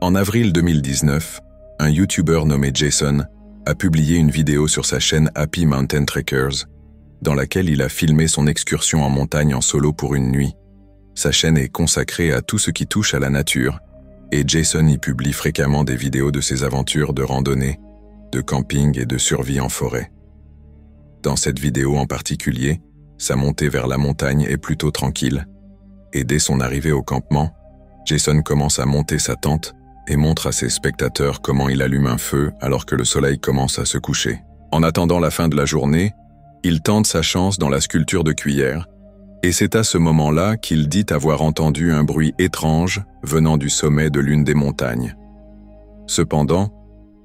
En avril 2019, un YouTuber nommé Jason a publié une vidéo sur sa chaîne Happy Mountain Trekkers, dans laquelle il a filmé son excursion en montagne en solo pour une nuit. Sa chaîne est consacrée à tout ce qui touche à la nature, et Jason y publie fréquemment des vidéos de ses aventures de randonnée, de camping et de survie en forêt. Dans cette vidéo en particulier, sa montée vers la montagne est plutôt tranquille, et dès son arrivée au campement, Jason commence à monter sa tente et montre à ses spectateurs comment il allume un feu alors que le soleil commence à se coucher. En attendant la fin de la journée, il tente sa chance dans la sculpture de cuillère, et c'est à ce moment-là qu'il dit avoir entendu un bruit étrange venant du sommet de l'une des montagnes. Cependant,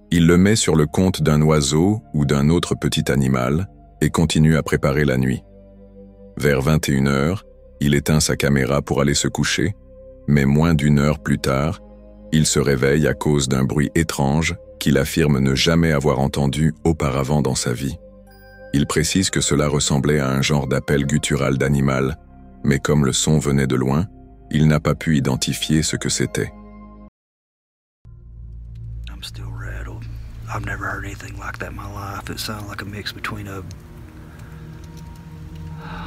il le met sur le compte d'un oiseau ou d'un autre petit animal et continue à préparer la nuit. Vers 21h, il éteint sa caméra pour aller se coucher, mais moins d'une heure plus tard, il se réveille à cause d'un bruit étrange qu'il affirme ne jamais avoir entendu auparavant dans sa vie. Il précise que cela ressemblait à un genre d'appel guttural d'animal, mais comme le son venait de loin, il n'a pas pu identifier ce que c'était. I'm still rattled. I've never heard anything like that in my life. It sounded like a mix between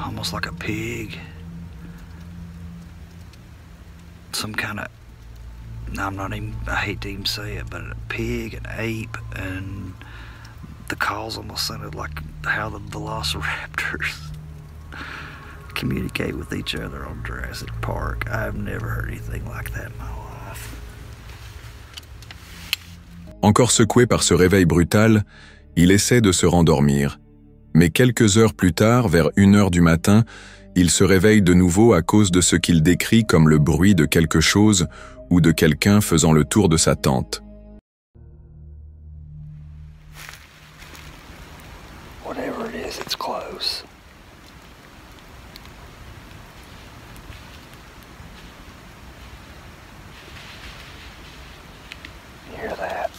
almost like a pig, some kind of, I hate to even say it, but a pig, an ape, and the calls almost sounded like how the velociraptors communicate with each other on Jurassic Park. I've never heard anything like that in my life. Encore secoué par ce réveil brutal, il essaie de se rendormir. Mais quelques heures plus tard, vers 1h du matin, il se réveille de nouveau à cause de ce qu'il décrit comme le bruit de quelque chose ou de quelqu'un faisant le tour de sa tente. Whatever it is, it's close. You hear that?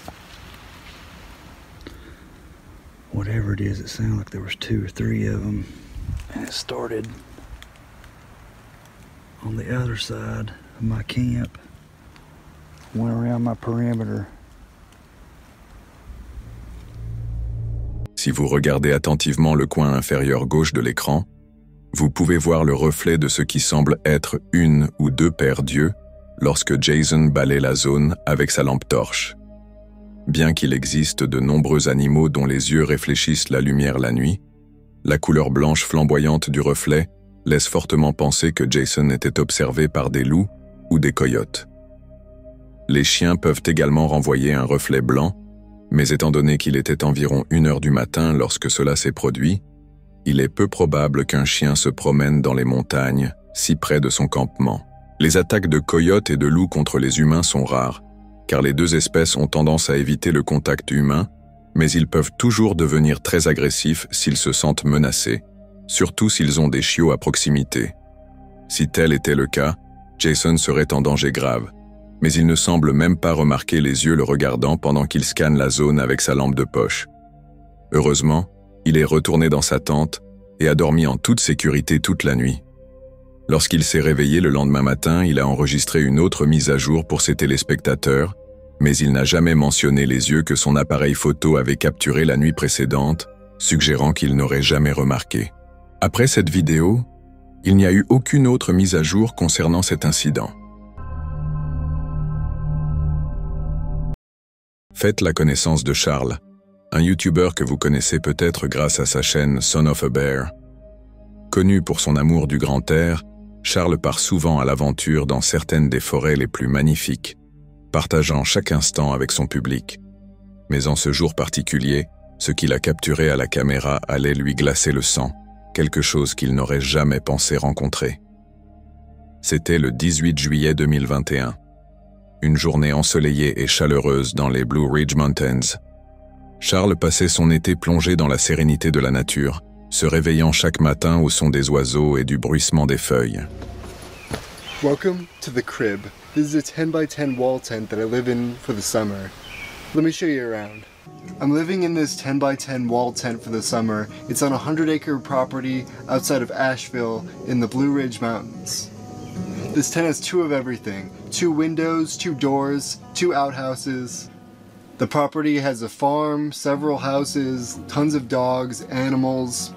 Whatever it is, it sounded like there was 2 or 3 of them, and it started on the other side of my camp, went around my perimeter. Si vous regardez attentivement le coin inférieur gauche de l'écran, vous pouvez voir le reflet de ce qui semble être 1 ou 2 paires d'yeux lorsque Jason balaie la zone avec sa lampe torche. Bien qu'il existe de nombreux animaux dont les yeux réfléchissent la lumière la nuit, la couleur blanche flamboyante du reflet laisse fortement penser que Jason était observé par des loups ou des coyotes. Les chiens peuvent également renvoyer un reflet blanc, mais étant donné qu'il était environ 1h du matin lorsque cela s'est produit, il est peu probable qu'un chien se promène dans les montagnes, si près de son campement. Les attaques de coyotes et de loups contre les humains sont rares, car les deux espèces ont tendance à éviter le contact humain, mais ils peuvent toujours devenir très agressifs s'ils se sentent menacés, surtout s'ils ont des chiots à proximité. Si tel était le cas, Jason serait en danger grave, mais il ne semble même pas remarquer les yeux le regardant pendant qu'il scanne la zone avec sa lampe de poche. Heureusement, il est retourné dans sa tente et a dormi en toute sécurité toute la nuit. Lorsqu'il s'est réveillé le lendemain matin, il a enregistré une autre mise à jour pour ses téléspectateurs, mais il n'a jamais mentionné les yeux que son appareil photo avait capturés la nuit précédente, suggérant qu'il n'aurait jamais remarqué. Après cette vidéo, il n'y a eu aucune autre mise à jour concernant cet incident. Faites la connaissance de Charles, un YouTuber que vous connaissez peut-être grâce à sa chaîne Son of a Bear. Connu pour son amour du grand air, Charles part souvent à l'aventure dans certaines des forêts les plus magnifiques, partageant chaque instant avec son public. Mais en ce jour particulier, ce qu'il a capturé à la caméra allait lui glacer le sang, quelque chose qu'il n'aurait jamais pensé rencontrer. C'était le 18 juillet 2021, une journée ensoleillée et chaleureuse dans les Blue Ridge Mountains. Charles passait son été plongé dans la sérénité de la nature, se réveillant chaque matin au son des oiseaux et du bruissement des feuilles. Welcome to the crib. This is a 10 by 10 wall tent that I live in for the summer. Let me show you around. I'm living in this 10 by 10 wall tent for the summer. It's on a 100-acre property outside of Asheville in the Blue Ridge Mountains. This tent has 2 of everything. 2 windows, 2 doors, 2 outhouses. The property has a farm, several houses, tons of dogs, animals,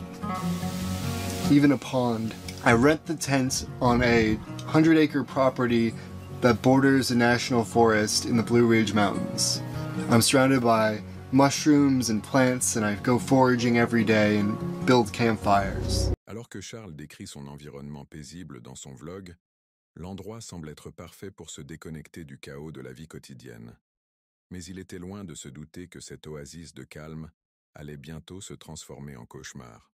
even a pond. I rent the tent on a 100-acre property that borders a national forest in the Blue Ridge Mountains. I'm surrounded by mushrooms and plants, and I go foraging every day and build campfires. Alors que Charles décrit son environnement paisible dans son vlog, l'endroit semble être parfait pour se déconnecter du chaos de la vie quotidienne. Mais il était loin de se douter que cette oasis de calme allait bientôt se transformer en cauchemar.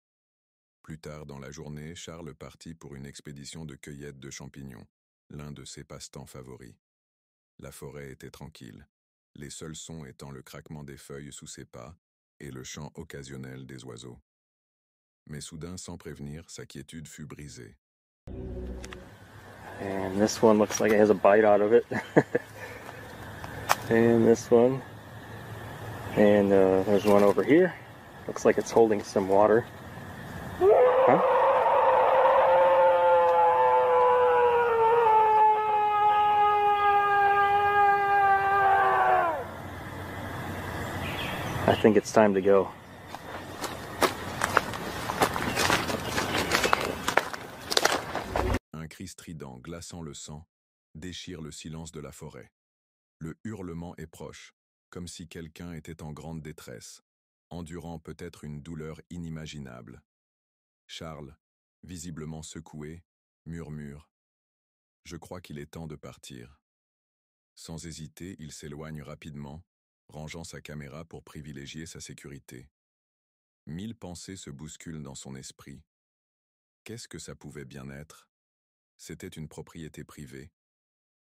Plus tard dans la journée, Charles partit pour une expédition de cueillette de champignons, l'un de ses passe-temps favoris. La forêt était tranquille, les seuls sons étant le craquement des feuilles sous ses pas et le chant occasionnel des oiseaux. Mais soudain, sans prévenir, sa quiétude fut brisée. And this one looks like it has a bite out of it. And this one. And there's one over here. Looks like it's holding some water. Huh? I think it's time to go. Un cri strident, glaçant le sang, déchire le silence de la forêt. Le hurlement est proche, comme si quelqu'un était en grande détresse, endurant peut-être une douleur inimaginable. Charles, visiblement secoué, murmure « Je crois qu'il est temps de partir ». Sans hésiter, il s'éloigne rapidement, rangeant sa caméra pour privilégier sa sécurité. 1000 pensées se bousculent dans son esprit. Qu'est-ce que ça pouvait bien être? C'était une propriété privée,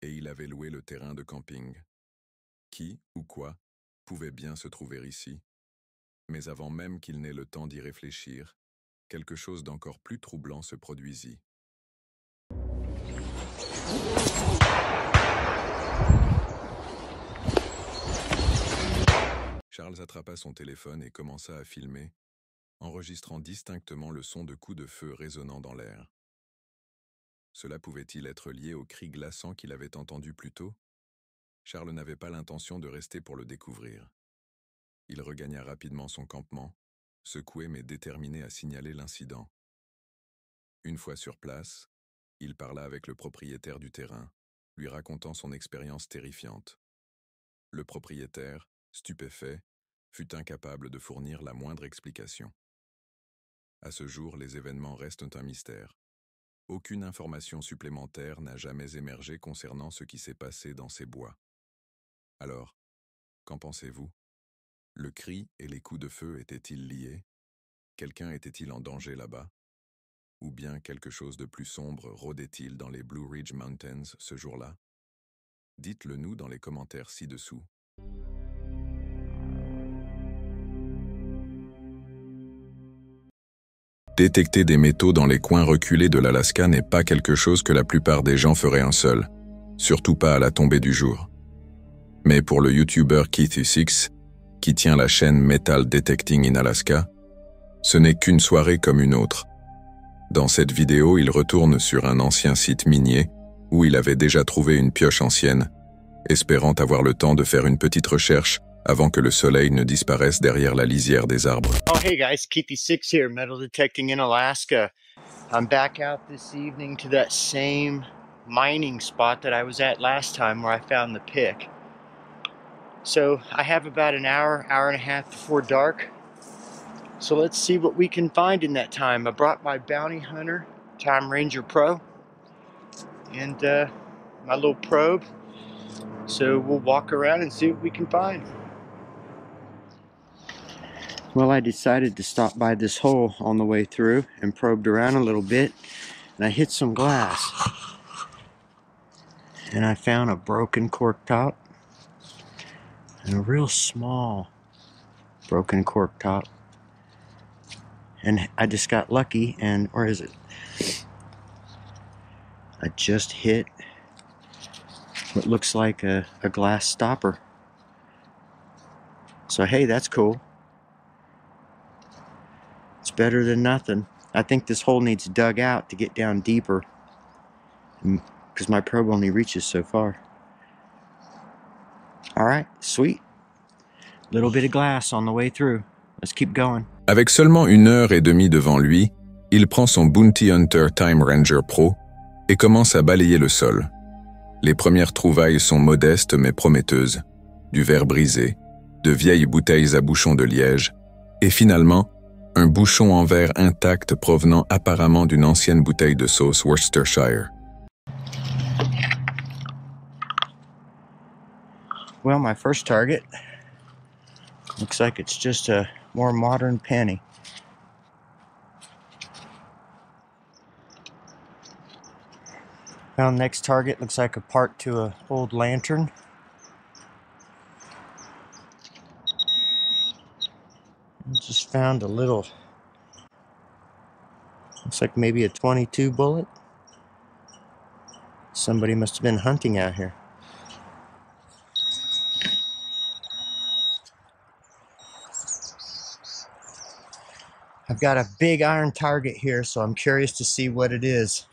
et il avait loué le terrain de camping. Qui, ou quoi, pouvait bien se trouver ici? Mais avant même qu'il n'ait le temps d'y réfléchir, quelque chose d'encore plus troublant se produisit. Charles attrapa son téléphone et commença à filmer, enregistrant distinctement le son de coups de feu résonnant dans l'air. Cela pouvait-il être lié au cri glaçant qu'il avait entendu plus tôt? Charles n'avait pas l'intention de rester pour le découvrir. Il regagna rapidement son campement, secoué mais déterminé à signaler l'incident. Une fois sur place, il parla avec le propriétaire du terrain, lui racontant son expérience terrifiante. Le propriétaire, stupéfait, fut incapable de fournir la moindre explication. À ce jour, les événements restent un mystère. Aucune information supplémentaire n'a jamais émergé concernant ce qui s'est passé dans ces bois. Alors, qu'en pensez-vous? Le cri et les coups de feu étaient-ils liés? Quelqu'un était-il en danger là-bas? Ou bien quelque chose de plus sombre rôdait-il dans les Blue Ridge Mountains ce jour-là? Dites-le nous dans les commentaires ci-dessous. Détecter des métaux dans les coins reculés de l'Alaska n'est pas quelque chose que la plupart des gens feraient un seul, surtout pas à la tombée du jour. Mais pour le YouTuber Keith, qui tient la chaîne Metal Detecting in Alaska, ce n'est qu'une soirée comme une autre. Dans cette vidéo, il retourne sur un ancien site minier où il avait déjà trouvé une pioche ancienne, espérant avoir le temps de faire une petite recherche avant que le soleil ne disparaisse derrière la lisière des arbres. Oh, hey guys, Keithy6 here, metal detecting in Alaska. I'm back out this evening to that same mining spot that I was at last time where I found the pick. So I have about an hour, hour and a half before dark. So let's see what we can find in that time. I brought my bounty hunter, Time Ranger Pro, and my little probe. So we'll walk around and see what we can find. Well, I decided to stop by this hole on the way through and probed around a little bit, and I hit some glass. And I found a broken cork top and a real small broken cork top. And I just got lucky, and where is it? I just hit what looks like a glass stopper. So hey, that's cool. It's better than nothing. I think this hole needs dug out to get down deeper, because my probe only reaches so far. All right, sweet. Little bit of glass on the way through. Let's keep going. Avec seulement 1h30 devant lui, il prend son Bounty Hunter Time Ranger Pro et commence à balayer le sol. Les premières trouvailles sont modestes mais prometteuses. Du verre brisé, de vieilles bouteilles à bouchon de liège, et finalement, un bouchon en verre intact provenant apparemment d'une ancienne bouteille de sauce Worcestershire. Well, my first target looks like it's just a more modern penny. Now, next target looks like a part to an old lantern. Just found a little, looks like maybe a 22 bullet. Somebody must have been hunting out here. I've got a big iron target here, so I'm curious to see what it is.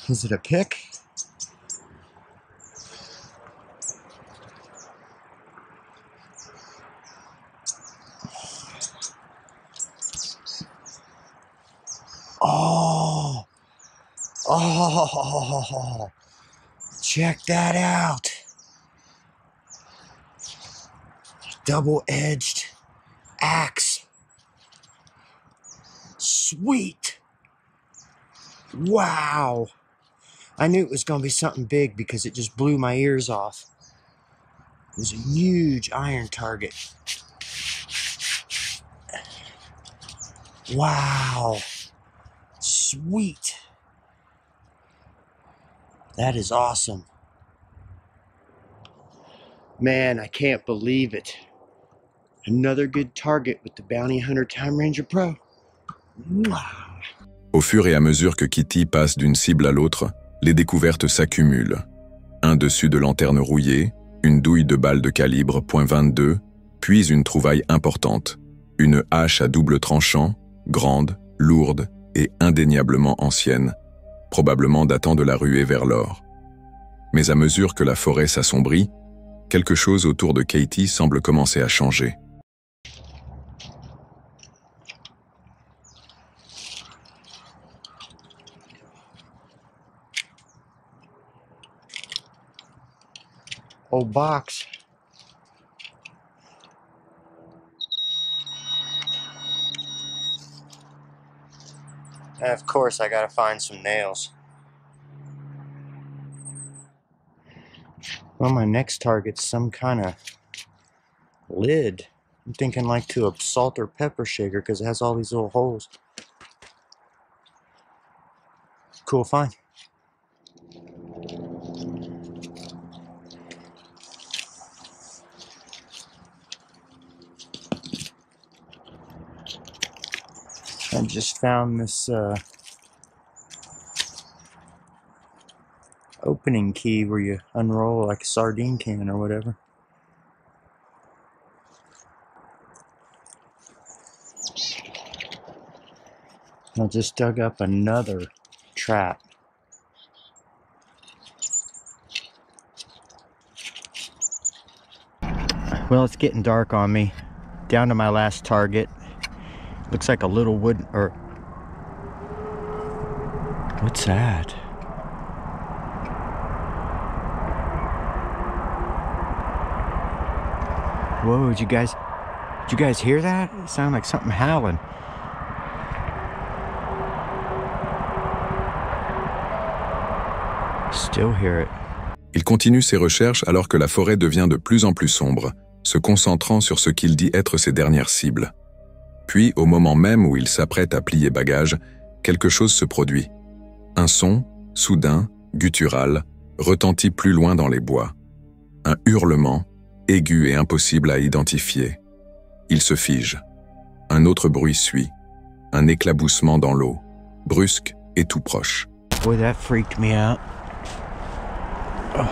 Is it a pick? Oh, oh, check that out. Double-edged axe. Sweet. Wow. I knew it was going to be something big because it just blew my ears off. It was a huge iron target. Wow. Sweet. That is awesome. Man, I can't believe it. Another good target with the Bounty Hunter Time Ranger Pro. Au fur et à mesure que Kitty passe d'une cible à l'autre, les découvertes s'accumulent. Un dessus de lanterne rouillée, une douille de balle de calibre .22, puis une trouvaille importante, une hache à double tranchant, grande, lourde et indéniablement ancienne, probablement datant de la ruée vers l'or. Mais à mesure que la forêt s'assombrit, quelque chose autour de Katie semble commencer à changer. Old box. And of course, I gotta find some nails. Well, my next target's some kind of lid. I'm thinking like to a salt or pepper shaker because it has all these little holes. Cool find. I just found this opening key where you unroll like a sardine can or whatever. I just dug up another trap. Well, it's getting dark on me. Down to my last target. Looks like a little wooden, or what's that? Whoa, did you guys hear that? It sounded like something howling. Still hear it. Il continue ses recherches alors que la forêt devient de plus en plus sombre, se concentrant sur ce qu'il dit être ses dernières cibles. Puis, au moment même où il s'apprête à plier bagages, quelque chose se produit. Un son, soudain, guttural, retentit plus loin dans les bois. Un hurlement, aigu et impossible à identifier. Il se fige. Un autre bruit suit. Un éclaboussement dans l'eau, brusque et tout proche. Boy, that freaked me out. Oh.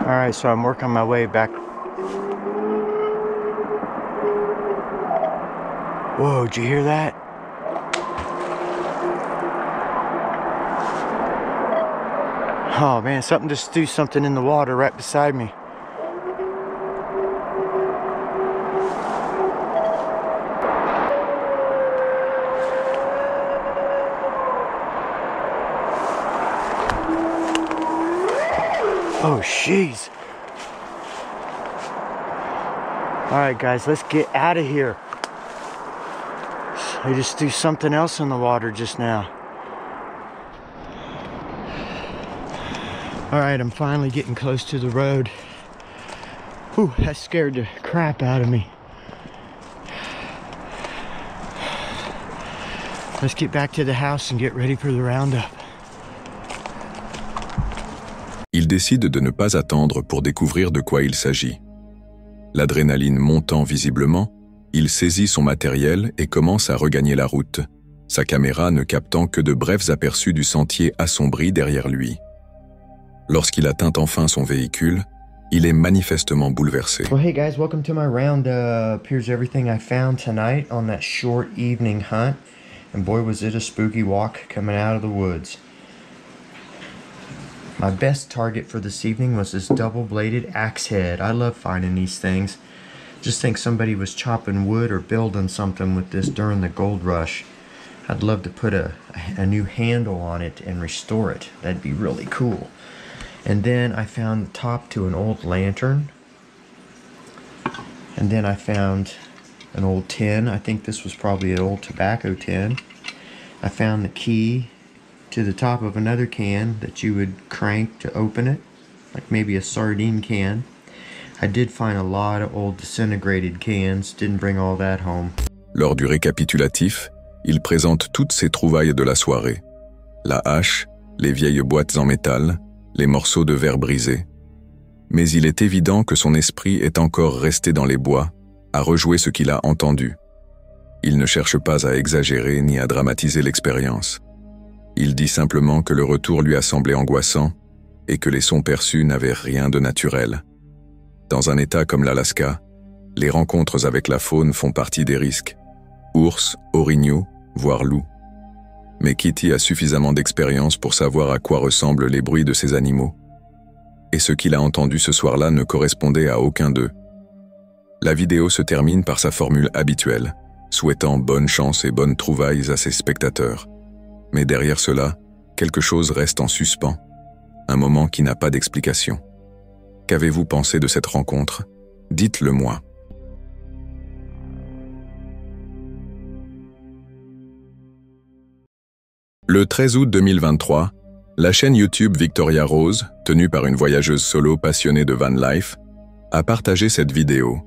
All right, so I'm working my way back. Whoa, did you hear that? Oh man, something just threw something in the water right beside me. Oh, jeez. All right, guys, let's get out of here. I just threw something else in the water just now. All right, I'm finally getting close to the road. Whew, that scared the crap out of me. Let's get back to the house and get ready for the roundup. Il décide de ne pas attendre pour découvrir de quoi il s'agit. L'adrénaline montant visiblement, il saisit son matériel et commence à regagner la route, sa caméra ne captant que de brefs aperçus du sentier assombri derrière lui. Lorsqu'il atteint enfin son véhicule, il est manifestement bouleversé. Well, hey guys, welcome to my roundup. Here's everything I found tonight on that short evening hunt. And boy, was it a spooky walk coming out of the woods. My best target for this evening was this double-bladed axe head. I love finding these things. Just think somebody was chopping wood or building something with this during the gold rush. I'd love to put a new handle on it and restore it. That'd be really cool. And then I found the top to an old lantern. And then I found an old tin. I think this was probably an old tobacco tin. I found the key to the top of another can that you would crank to open it, like maybe a sardine can. I did find a lot of old disintegrated cans, didn't bring all that home. Lors du récapitulatif, il présente toutes ses trouvailles de la soirée. La hache, les vieilles boîtes en métal, les morceaux de verre brisés. Mais il est évident que son esprit est encore resté dans les bois, à rejouer ce qu'il a entendu. Il ne cherche pas à exagérer ni à dramatiser l'expérience. Il dit simplement que le retour lui a semblé angoissant et que les sons perçus n'avaient rien de naturel. Dans un état comme l'Alaska, les rencontres avec la faune font partie des risques. Ours, orignaux, voire loups. Mais Kitty a suffisamment d'expérience pour savoir à quoi ressemblent les bruits de ces animaux. Et ce qu'il a entendu ce soir-là ne correspondait à aucun d'eux. La vidéo se termine par sa formule habituelle, souhaitant bonne chance et bonnes trouvailles à ses spectateurs. Mais derrière cela, quelque chose reste en suspens, un moment qui n'a pas d'explication. Qu'avez-vous pensé de cette rencontre? Dites-le moi. Le 13 août 2023, la chaîne YouTube Victoria Rose, tenue par une voyageuse solo passionnée de van life, a partagé cette vidéo.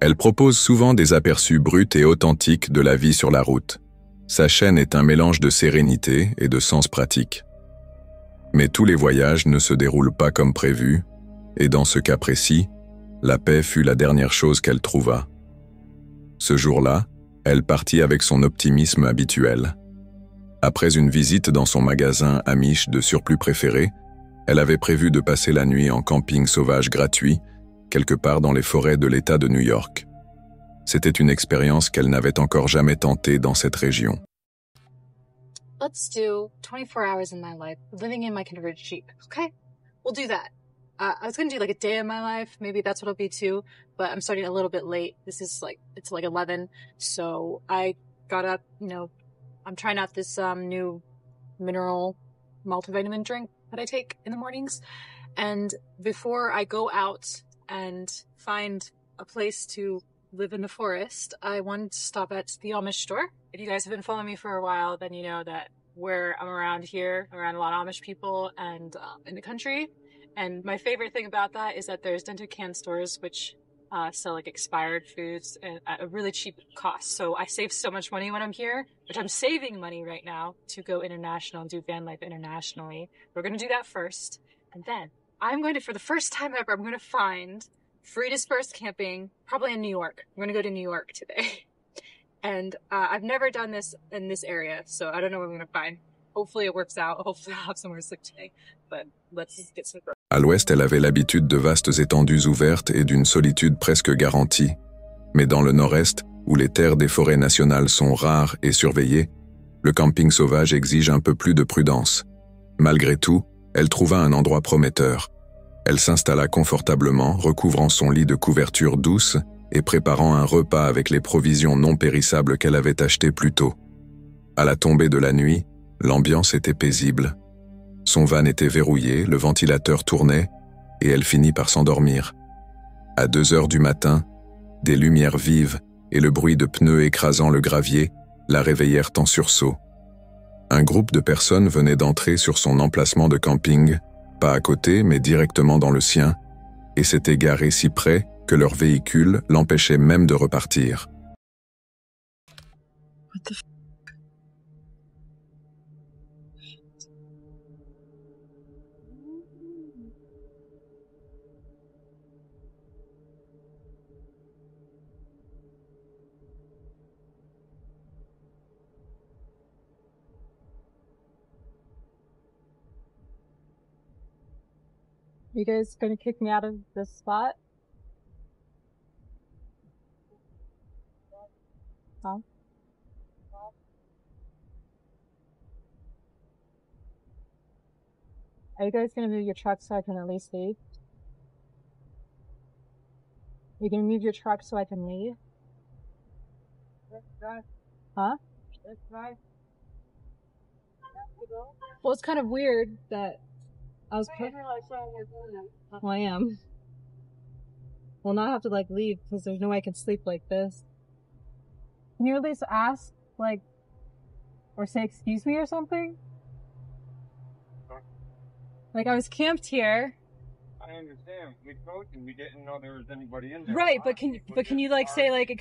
Elle propose souvent des aperçus bruts et authentiques de la vie sur la route. Sa chaîne est un mélange de sérénité et de sens pratique. Mais tous les voyages ne se déroulent pas comme prévu, et dans ce cas précis, la paix fut la dernière chose qu'elle trouva. Ce jour-là, elle partit avec son optimisme habituel. Après une visite dans son magasin Amish de surplus préféré, elle avait prévu de passer la nuit en camping sauvage gratuit, quelque part dans les forêts de l'État de New York. C'était une expérience qu'elle n'avait encore jamais tentée dans cette région. Let's do 24 hours in my life living in my converted Jeep, okay? We'll do that. I was gonna do like a day in my life, maybe that's what it'll be too, but I'm starting a little bit late. It's like 11, so I got up, I'm trying out this new mineral multivitamin drink that I take in the mornings, and before I go out and find a place to live in the forest, I wanted to stop at the Amish store. If you guys have been following me for a while, then you know that where I'm around here, around a lot of Amish people and in the country. And my favorite thing about that is that there's dented can stores which sell like expired foods at a really cheap cost. So I save so much money when I'm here, which I'm saving money right now to go international and do van life internationally. We're going to do that first. And then I'm going to, for the first time ever, I'm going to find free dispersed camping, probably in New York. I'm going to go to New York today. And I've never done this in this area, so I don't know what I'm going to find. Hopefully it works out. Hopefully I'll have somewhere to sleep today. But let's get some... À l'ouest, elle avait l'habitude de vastes étendues ouvertes et d'une solitude presque garantie. Mais dans le nord-est, où les terres des forêts nationales sont rares et surveillées, le camping sauvage exige un peu plus de prudence. Malgré tout, elle trouva un endroit prometteur. Elle s'installa confortablement, recouvrant son lit de couverture douce et préparant un repas avec les provisions non périssables qu'elle avait achetées plus tôt. À la tombée de la nuit, l'ambiance était paisible. Son van était verrouillé, le ventilateur tournait, et elle finit par s'endormir. À 2 heures du matin, des lumières vives et le bruit de pneus écrasant le gravier la réveillèrent en sursaut. Un groupe de personnes venait d'entrer sur son emplacement de camping, pas à côté mais directement dans le sien, et s'était garé si près que leur véhicule l'empêchait même de repartir. What the f... You guys gonna kick me out of this spot? Huh? Are you guys gonna move your truck so I can at least leave? You gonna move your truck so I can leave? Huh? Well, it's kind of weird that I was well, I am. Well, now I have to like leave because there's no way I can sleep like this. Can you at least ask, like, or say excuse me or something? Like, I was camped here. I understand. We told you we didn't know there was anybody in there. Right, but can you like say like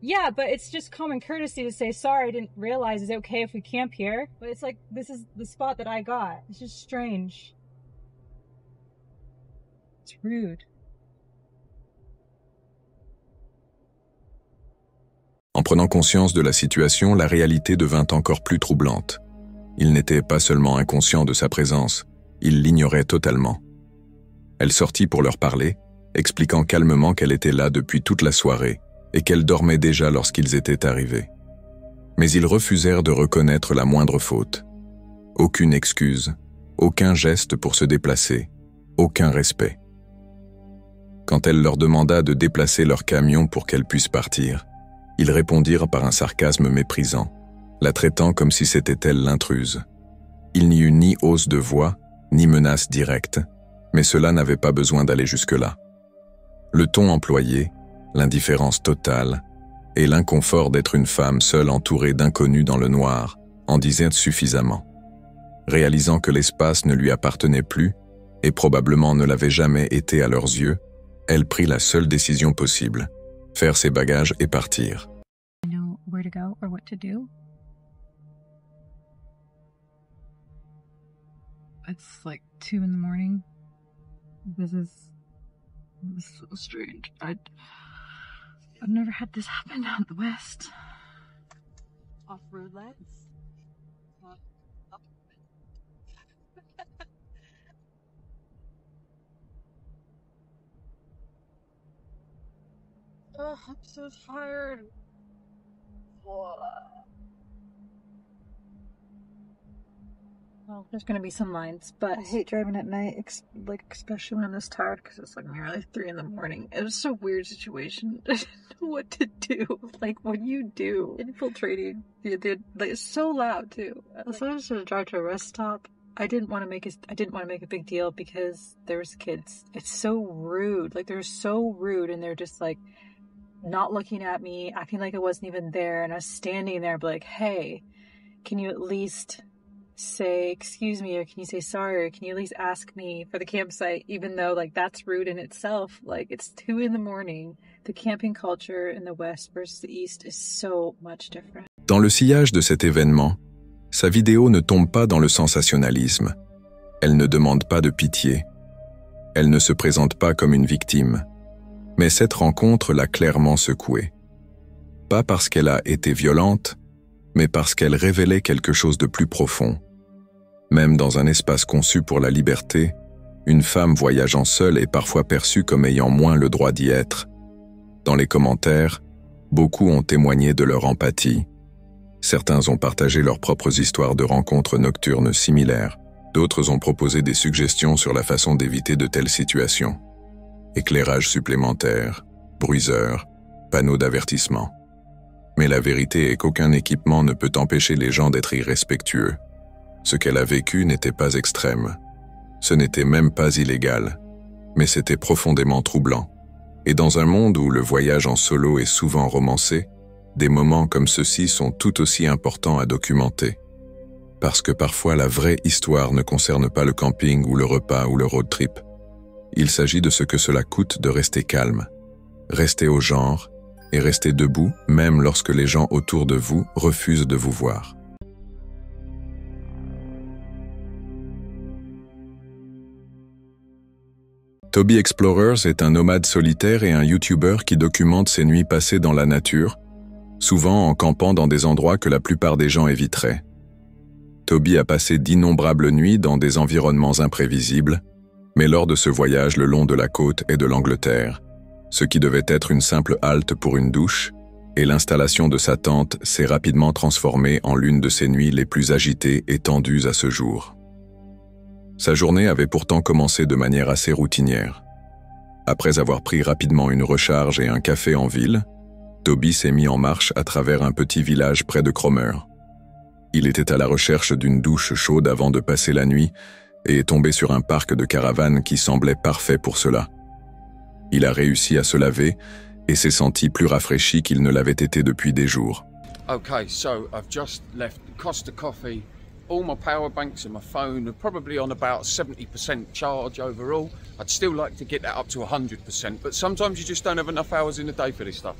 yeah, but it's just common courtesy to say sorry. I didn't realize. Is it okay if we camp here? But it's like this is the spot that I got. It's just strange. It's rude. En prenant conscience de la situation, la réalité devint encore plus troublante. Il n'était pas seulement inconscient de sa présence, il l'ignorait totalement. Elle sortit pour leur parler, expliquant calmement qu'elle était là depuis toute la soirée et qu'elle dormait déjà lorsqu'ils étaient arrivés. Mais ils refusèrent de reconnaître la moindre faute. Aucune excuse, aucun geste pour se déplacer, aucun respect. Quand elle leur demanda de déplacer leur camion pour qu'elle puisse partir, ils répondirent par un sarcasme méprisant, la traitant comme si c'était elle l'intruse. Il n'y eut ni hausse de voix, ni menace directe, mais cela n'avait pas besoin d'aller jusque-là. Le ton employé, l'indifférence totale, et l'inconfort d'être une femme seule entourée d'inconnus dans le noir en disaient suffisamment. Réalisant que l'espace ne lui appartenait plus, et probablement ne l'avait jamais été à leurs yeux, elle prit la seule décision possible, faire ses bagages et partir. I know where to go or what to do. It's like 2 in the morning. This is so strange. I've never had this happen out the West. Off-road lights. Oh, I'm so tired. Well, there's gonna be some lines, but I hate driving at night, especially when I'm this tired, because it's like nearly 3 in the morning. It was a weird situation. I didn't know what to do. Like, what do you do? Infiltrating. It's so loud too. So I just had to drive to a rest stop. I didn't want to make a big deal because there was kids. It's so rude. Like, they're so rude, and they're just like not looking at me, acting like I wasn't even there, and I was standing there, but like, hey, can you at least say excuse me, or can you say sorry, or can you at least ask me for the campsite, even though like that's rude in itself. Like, it's 2 in the morning. The camping culture in the West versus the East is so much different. Dans le sillage de cet événement, sa vidéo ne tombe pas dans le sensationnalisme. Elle ne demande pas de pitié. Elle ne se présente pas comme une victime. Mais cette rencontre l'a clairement secouée. Pas parce qu'elle a été violente, mais parce qu'elle révélait quelque chose de plus profond. Même dans un espace conçu pour la liberté, une femme voyageant seule est parfois perçue comme ayant moins le droit d'y être. Dans les commentaires, beaucoup ont témoigné de leur empathie. Certains ont partagé leurs propres histoires de rencontres nocturnes similaires. D'autres ont proposé des suggestions sur la façon d'éviter de telles situations. Éclairage supplémentaire, bruiseurs, panneaux d'avertissement. Mais la vérité est qu'aucun équipement ne peut empêcher les gens d'être irrespectueux. Ce qu'elle a vécu n'était pas extrême. Ce n'était même pas illégal. Mais c'était profondément troublant. Et dans un monde où le voyage en solo est souvent romancé, des moments comme ceux-ci sont tout aussi importants à documenter. Parce que parfois la vraie histoire ne concerne pas le camping ou le repas ou le road trip. Il s'agit de ce que cela coûte de rester calme, rester au genre et rester debout même lorsque les gens autour de vous refusent de vous voir. Toby Explorers est un nomade solitaire et un YouTuber qui documente ses nuits passées dans la nature, souvent en campant dans des endroits que la plupart des gens éviteraient. Toby a passé d'innombrables nuits dans des environnements imprévisibles, mais lors de ce voyage le long de la côte et de l'Angleterre, ce qui devait être une simple halte pour une douche, et l'installation de sa tente s'est rapidement transformée en l'une de ses nuits les plus agitées et tendues à ce jour. Sa journée avait pourtant commencé de manière assez routinière. Après avoir pris rapidement une recharge et un café en ville, Toby s'est mis en marche à travers un petit village près de Cromer. Il était à la recherche d'une douche chaude avant de passer la nuit et est tombé sur un parc de caravanes qui semblait parfait pour cela. Il a réussi à se laver et s'est senti plus rafraîchi qu'il ne l'avait été depuis des jours. Okay, so I've just left Costa Coffee. All my power banks and my phone are probably on about 70% charge overall. I'd still like to get that up to 100%, but sometimes you just don't have enough hours in the day for this stuff.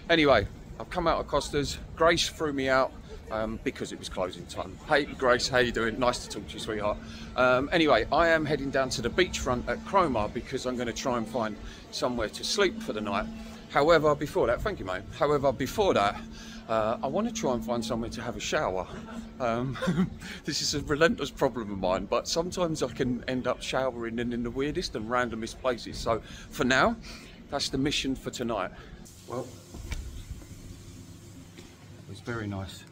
Anyway, I've come out of Costa's. Grace threw me out because it was closing time. Hey Grace, how you doing? Nice to talk to you, sweetheart. Anyway, I am heading down to the beachfront at Cromer because I'm going to try and find somewhere to sleep for the night. However, before that, thank you mate. However, before that, I want to try and find somewhere to have a shower. This is a relentless problem of mine, but sometimes I can end up showering in the weirdest and randomest places. So for now, that's the mission for tonight. Well, it was very nice.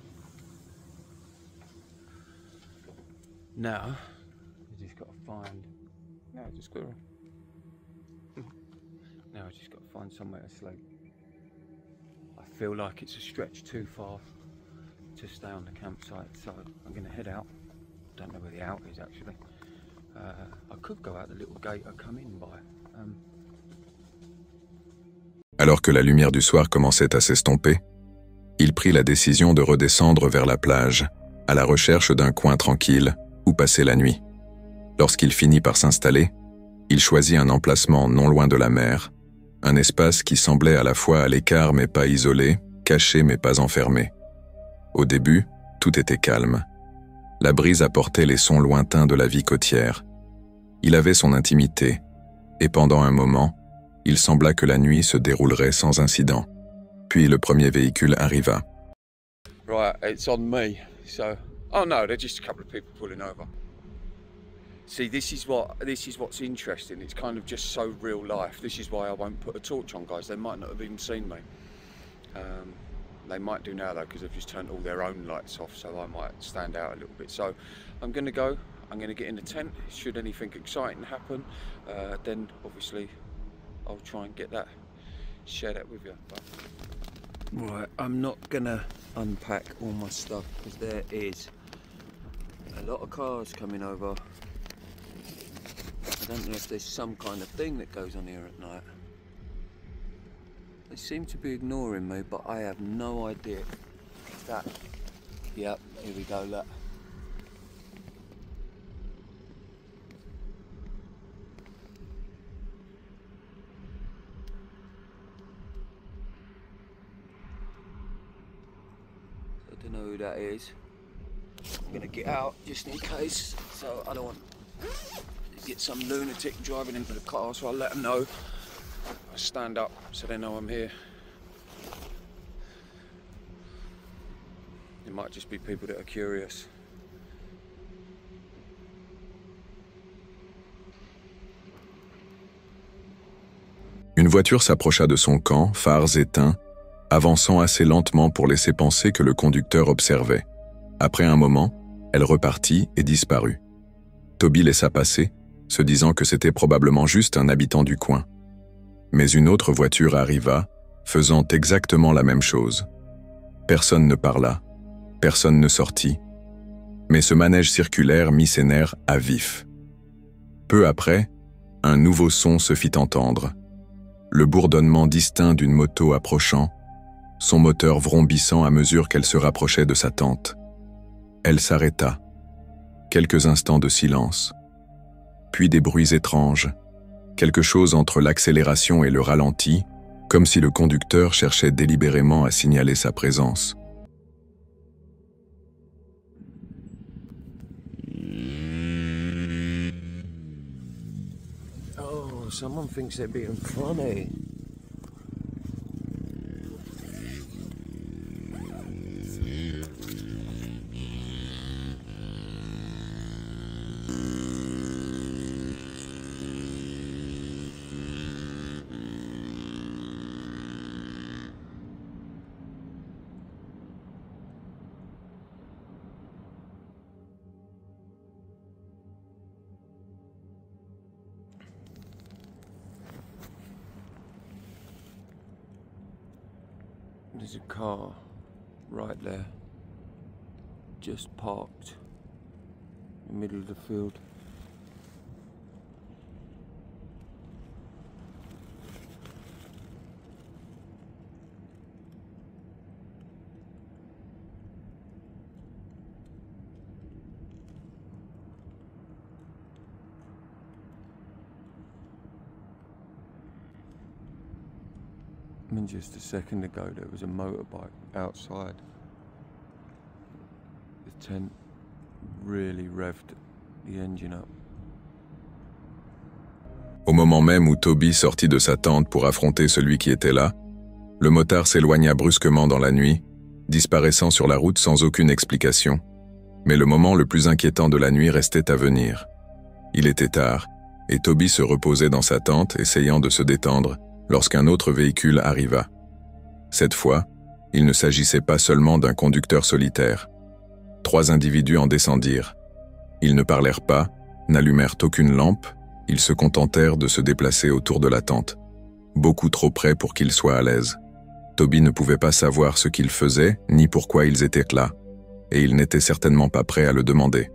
Now, I just got to find. Now I just got to find somewhere to sleep. I feel like it's a stretch too far to stay on the campsite, so I'm going to head out. Don't know where the out is actually. I could go out the little gate I come in by. Alors que la lumière du soir commençait à s'estomper, il prit la décision de redescendre vers la plage, à la recherche d'un coin tranquille où passer la nuit. Lorsqu'il finit par s'installer, il choisit un emplacement non loin de la mer, un espace qui semblait à la fois à l'écart mais pas isolé, caché mais pas enfermé. Au début, tout était calme. La brise apportait les sons lointains de la vie côtière. Il avait son intimité, et pendant un moment, il sembla que la nuit se déroulerait sans incident. Puis le premier véhicule arriva. Right, it's on me. So, oh no, they're just a couple of people pulling over. See, this is what's interesting. It's kind of just so real life. This is why I won't put a torch on, guys. They might not have even seen me. They might do now though, because they've just turned all their own lights off, so I might stand out a little bit. So I'm going to go. I'm going to get in the tent. Should anything exciting happen, then obviously I'll try and share that with you. But... Right, I'm not gonna unpack all my stuff because there is a lot of cars coming over. I don't know if there's some kind of thing that goes on here at night. They seem to be ignoring me, but I have no idea. That, yep, here we go, look. I don't know who that is. I'm gonna get out just in case, so I don't want to get some lunatic driving into the car, so I'll let them know. I stand up so they know I'm here. It might just be people that are curious. Une voiture s'approcha de son camp, phares éteints, avançant assez lentement pour laisser penser que le conducteur observait. Après un moment, elle repartit et disparut. Toby laissa passer, se disant que c'était probablement juste un habitant du coin. Mais une autre voiture arriva, faisant exactement la même chose. Personne ne parla, personne ne sortit, mais ce manège circulaire mit ses nerfs à vif. Peu après, un nouveau son se fit entendre. Le bourdonnement distinct d'une moto approchant, son moteur vrombissant à mesure qu'elle se rapprochait de sa tente. Elle s'arrêta. Quelques instants de silence. Puis des bruits étranges, quelque chose entre l'accélération et le ralenti, comme si le conducteur cherchait délibérément à signaler sa présence. Oh, someone thinks they're being funny. There's a car right there, just parked in the middle of the field. I mean, just a second ago there was a motorbike outside. The tent really revved the engine up. Au moment même où Toby sortit de sa tente pour affronter celui qui était là, le motard s'éloigna brusquement dans la nuit, disparaissant sur la route sans aucune explication. Mais le moment le plus inquiétant de la nuit restait à venir. Il était tard, et Toby se reposait dans sa tente, essayant de se détendre, lorsqu'un autre véhicule arriva. Cette fois, il ne s'agissait pas seulement d'un conducteur solitaire. 3 individus en descendirent. Ils ne parlèrent pas, n'allumèrent aucune lampe, ils se contentèrent de se déplacer autour de la tente, beaucoup trop près pour qu'ils soient à l'aise. Toby ne pouvait pas savoir ce qu'ils faisaient, ni pourquoi ils étaient là, et il n'était certainement pas prêt à le demander.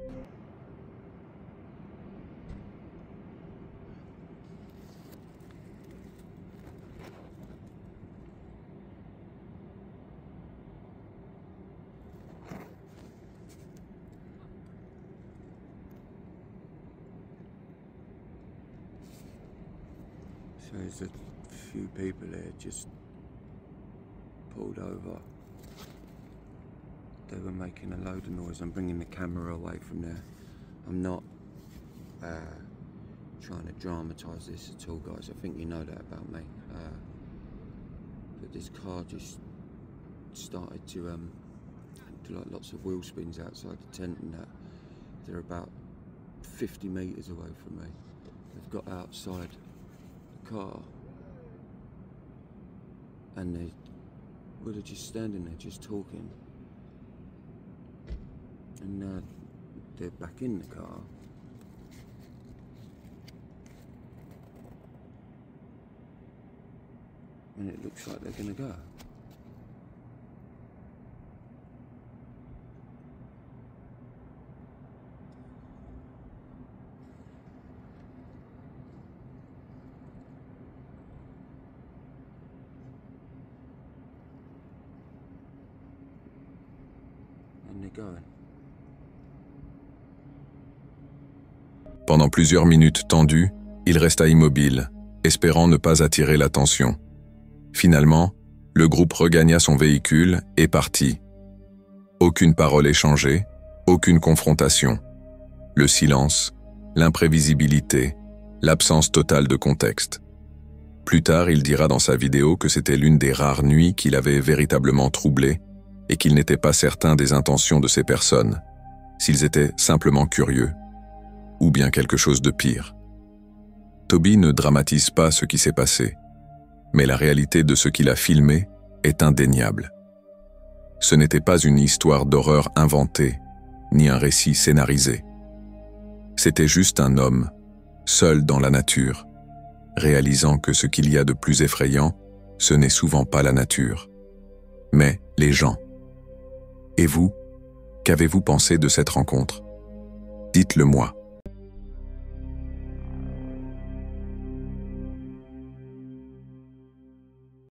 So there's a few people there just pulled over. They were making a load of noise. I'm bringing the camera away from there. I'm not trying to dramatise this at all, guys. I think you know that about me. But this car just started to do like lots of wheel spins outside the tent and that. They're about 50 metres away from me. They've got outside the car and they're just standing there, just talking. And now they're back in the car. And it looks like they're gonna go. And they're going. Pendant plusieurs minutes tendues, il resta immobile, espérant ne pas attirer l'attention. Finalement, le groupe regagna son véhicule et partit. Aucune parole échangée, aucune confrontation. Le silence, l'imprévisibilité, l'absence totale de contexte. Plus tard, il dira dans sa vidéo que c'était l'une des rares nuits qu'il avait véritablement troublées et qu'il n'était pas certain des intentions de ces personnes, s'ils étaient simplement curieux, ou bien quelque chose de pire. Toby ne dramatise pas ce qui s'est passé. Mais la réalité de ce qu'il a filmé est indéniable. Ce n'était pas une histoire d'horreur inventée, ni un récit scénarisé. C'était juste un homme, seul dans la nature, réalisant que ce qu'il y a de plus effrayant, ce n'est souvent pas la nature, mais les gens. Et vous, qu'avez-vous pensé de cette rencontre? Dites-le moi.